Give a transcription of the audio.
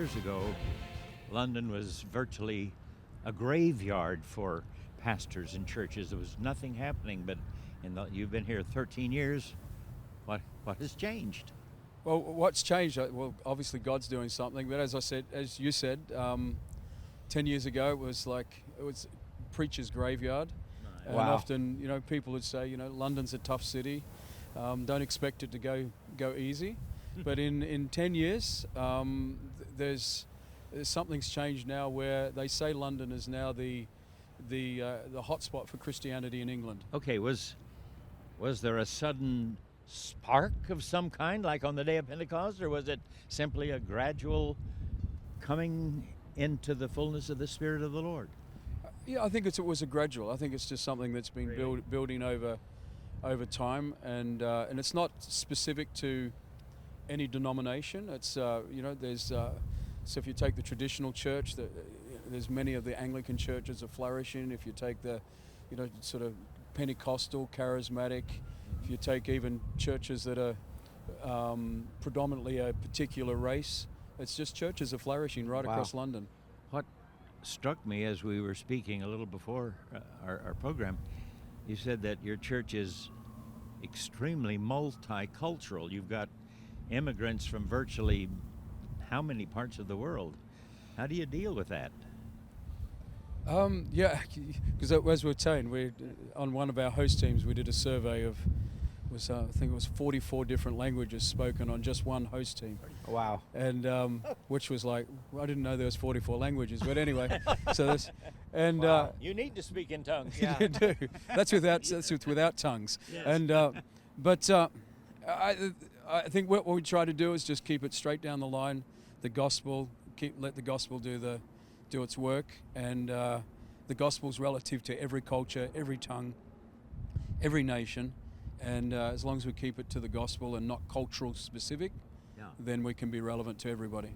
years ago, London was virtually a graveyard for pastors and churches. There was nothing happening, but you've been here 13 years. What has changed? Well, what's changed? Well, obviously God's doing something. But as you said, 10 years ago it was preacher's graveyard, and Wow. often people would say London's a tough city. Don't expect it to go easy. But in 10 years, there's something's changed now where they say London is now the hotspot for Christianity in England. Okay, was there a sudden spark of some kind, like on the day of Pentecost, or was it simply a gradual coming into the fullness of the Spirit of the Lord? Yeah, I think it was a gradual. I think it's just something that's been Really? building over time, and it's not specific to any denomination. It's there's so if you take the traditional church, there's many of the Anglican churches are flourishing. If you take the sort of Pentecostal, charismatic, if you take even churches that are predominantly a particular race, it's just churches are flourishing right across London. What struck me as we were speaking a little before our program, you said that your church is extremely multicultural. You've got immigrants from virtually how many parts of the world? How do you deal with that? Yeah, because as we were saying, we on one of our host teams we did a survey of I think it was 44 different languages spoken on just one host team. Wow. And which was like, well, I didn't know there was 44 languages, but anyway. So this, and Wow. You need to speak in tongues. you do. That's without tongues. Yes. And but I think what we try to do is just keep it straight down the line. The gospel, let the gospel do its work, and the gospel's relative to every culture, every tongue, every nation. And as long as we keep it to the gospel and not cultural specific, then we can be relevant to everybody.